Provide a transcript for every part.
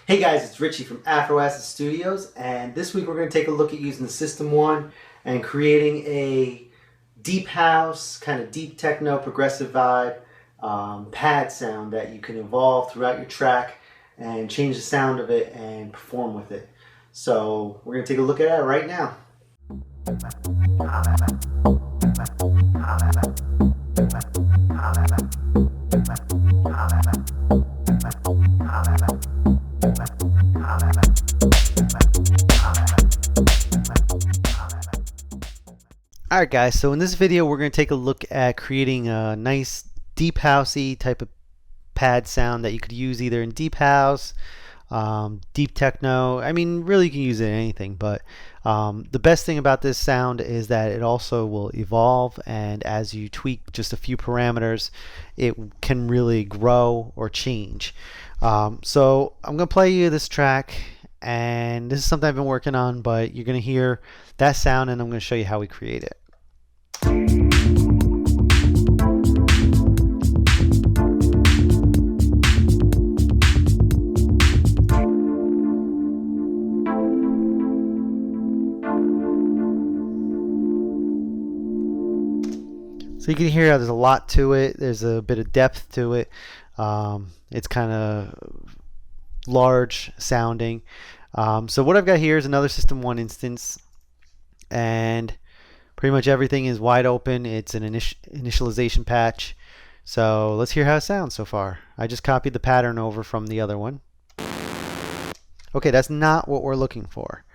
Hey guys, it's Richie from Afro Acid Studios, and this week we're going to take a look at using the System-1 and creating a deep house, kind of deep techno, progressive vibe pad sound that you can evolve throughout your track and change the sound of it and perform with it. So we're going to take a look at it right now. Alright guys, so in this video we're going to take a look at creating a nice deep housey type of pad sound that you could use either in deep house, deep techno. I mean, really you can use it in anything, but the best thing about this sound is that it also will evolve, and as you tweak just a few parameters it can really grow or change. So I'm going to play you this track, and this is something I've been working on, but you're going to hear that sound and I'm going to show you how we create it. So you can hear how there's a lot to it. There's a bit of depth to it. It's kind of large sounding. So what I've got here is another System-1 instance, and pretty much everything is wide open. It's an initialization patch. So let's hear how it sounds so far. I just copied the pattern over from the other one. Okay, that's not what we're looking for.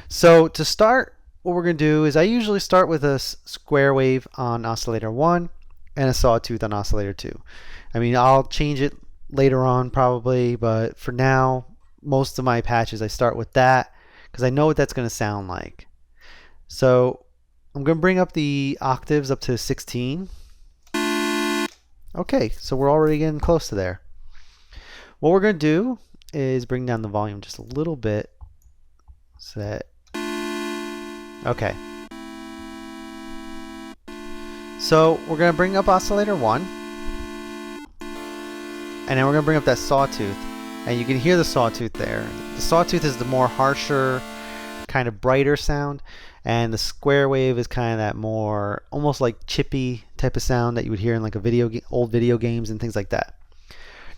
So to start, what we're going to do is I usually start with a square wave on oscillator 1 and a sawtooth on oscillator 2. I mean, I'll change it later on probably, but for now, most of my patches I start with that because I know what that's going to sound like. So I'm going to bring up the octaves up to 16. Okay, so we're already getting close to there. What we're going to do is bring down the volume just a little bit so that okay. So we're going to bring up oscillator 1, and then we're going to bring up that sawtooth, and you can hear the sawtooth there. The sawtooth is the more harsher, kind of brighter sound, and the square wave is kind of that more almost like chippy type of sound that you would hear in like a old video games and things like that.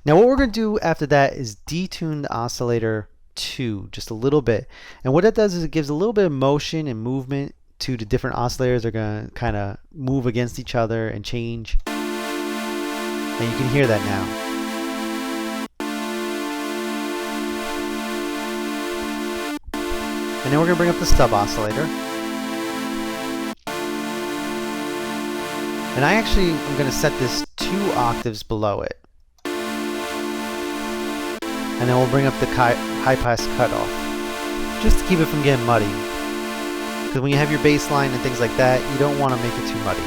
Now what we're going to do after that is detune the oscillator 2 just a little bit, and what that does is it gives a little bit of motion and movement to the different oscillators. They're going to kind of move against each other and change, and you can hear that now. And then we're going to bring up the stub oscillator, and I actually am going to set this 2 octaves below it. And then we'll bring up the high pass cutoff just to keep it from getting muddy, because when you have your bass line and things like that, you don't want to make it too muddy.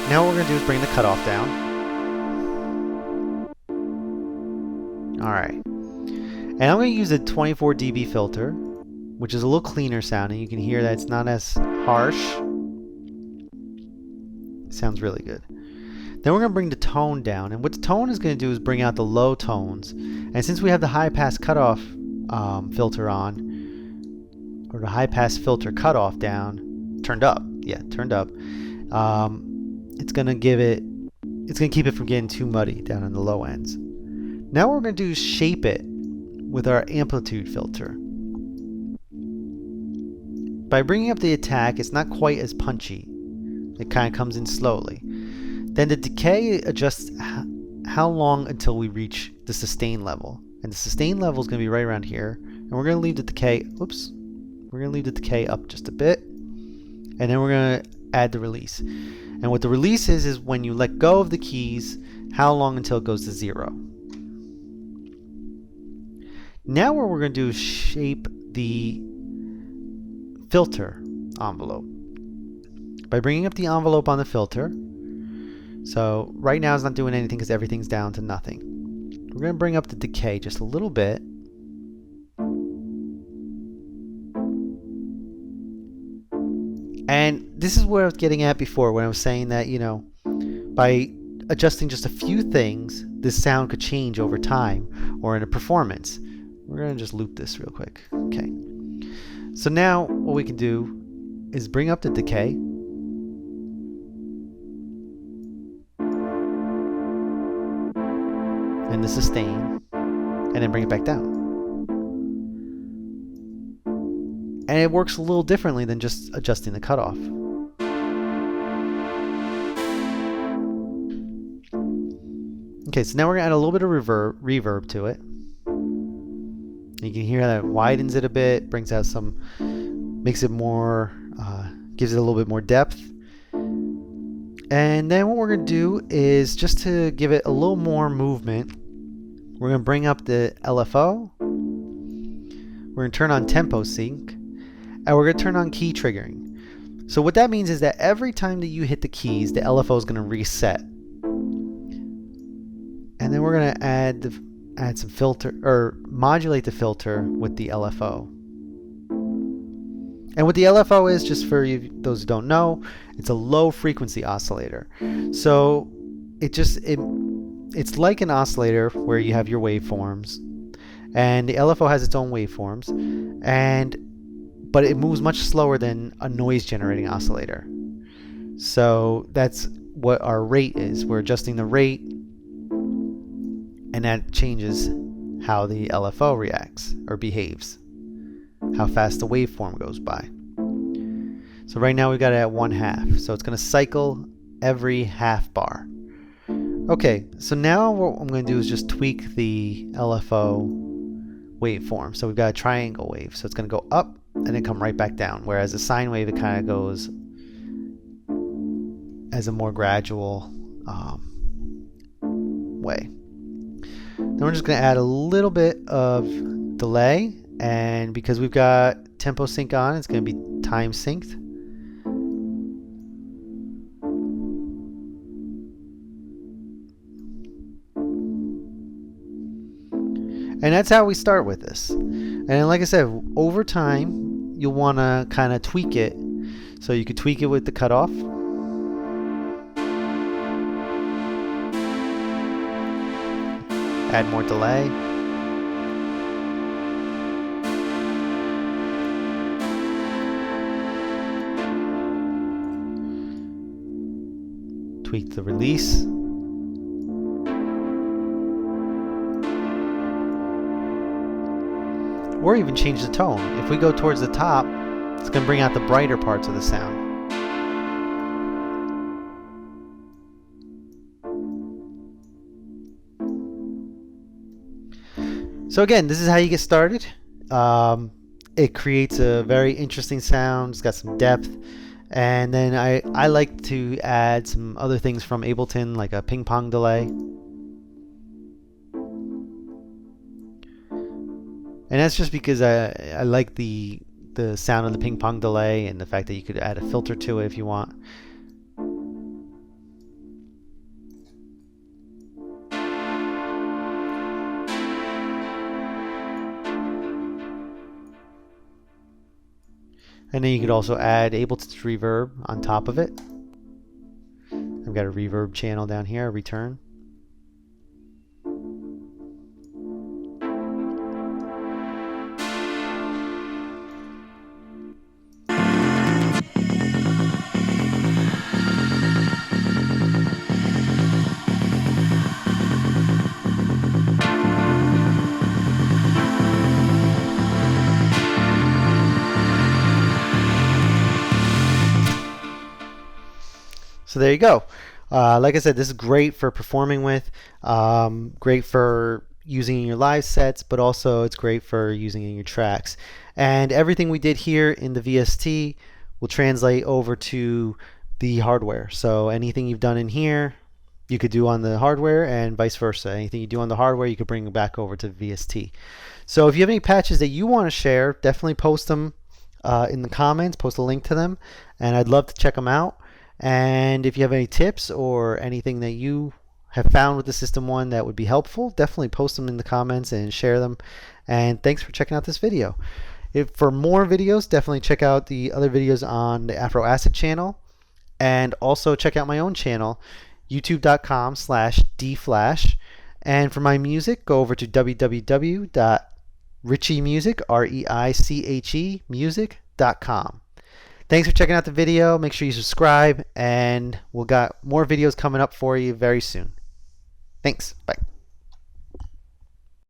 Now what we're going to do is bring the cutoff down. Alright, and I'm going to use a 24 dB filter, which is a little cleaner sounding. You can hear that it's not as harsh. It sounds really good. Then we're going to bring the tone down, and what the tone is going to do is bring out the low tones. And since we have the high pass cutoff filter on, or the high pass filter cutoff down, turned up, it's going to keep it from getting too muddy down on the low ends. Now what we're going to do is shape it with our amplitude filter. By bringing up the attack, it's not quite as punchy. It kind of comes in slowly. Then the decay adjusts how long until we reach the sustain level. And the sustain level is going to be right around here. And we're going to leave the decay, we're going to leave the decay up just a bit. And then we're going to add the release. And what the release is when you let go of the keys, how long until it goes to 0. Now what we're going to do is shape the filter envelope by bringing up the envelope on the filter. So right now it's not doing anything because everything's down to nothing. We're going to bring up the decay just a little bit. And this is where I was getting at before when I was saying that, you know, by adjusting just a few things, this sound could change over time or in a performance. We're going to just loop this real quick. Okay. So now what we can do is bring up the decay. And the sustain. And then bring it back down. And it works a little differently than just adjusting the cutoff. Okay, so now we're going to add a little bit of reverb to it. You can hear that it widens it a bit, brings out some, makes it more, gives it a little bit more depth. And then what we're going to do is, just to give it a little more movement, we're going to bring up the LFO. We're going to turn on tempo sync. And we're going to turn on key triggering. So what that means is that every time that you hit the keys, the LFO is going to reset. And then we're going to add some filter, or modulate the filter with the LFO. And what the LFO is, just for you, those who don't know, it's a low frequency oscillator. So it's like an oscillator where you have your waveforms, and the LFO has its own waveforms, but it moves much slower than a noise generating oscillator. So that's what our rate is. We're adjusting the rate, and that changes how the LFO reacts or behaves, how fast the waveform goes by. So right now we've got it at 1/2, so it's going to cycle every half bar. Okay, so now what I'm going to do is just tweak the LFO waveform. So we've got a triangle wave, so it's going to go up and then come right back down, whereas a sine wave, it kind of goes as a more gradual way. Then we're just going to add a little bit of delay, and because we've got tempo sync on, it's going to be time synced. And that's how we start with this. And like I said, over time, you'll want to kind of tweak it. So you could tweak it with the cutoff. Add more delay. Tweak the release. Or even change the tone. If we go towards the top, it's going to bring out the brighter parts of the sound. So again, this is how you get started. It creates a very interesting sound. It's got some depth. And then I like to add some other things from Ableton, like a ping pong delay. And that's just because I like the sound of the ping pong delay, and the fact that you could add a filter to it if you want. And then you could also add Ableton's reverb on top of it. I've got a reverb channel down here, return. So there you go. Like I said, this is great for performing with, great for using in your live sets, but also it's great for using in your tracks. And everything we did here in the VST will translate over to the hardware. So anything you've done in here, you could do on the hardware, and vice versa. Anything you do on the hardware, you could bring back over to VST. So if you have any patches that you want to share, definitely post them in the comments, post a link to them, and I'd love to check them out. And if you have any tips or anything that you have found with the System-1 that would be helpful, definitely post them in the comments and share them. And thanks for checking out this video. For more videos, definitely check out the other videos on the Afro Acid channel, and also check out my own channel, youtube.com/dflash, And for my music, go over to www.reichemusic, R-E-I-C-H-E, music.com. Thanks for checking out the video. Make sure you subscribe, and we'll got more videos coming up for you very soon. Thanks. Bye.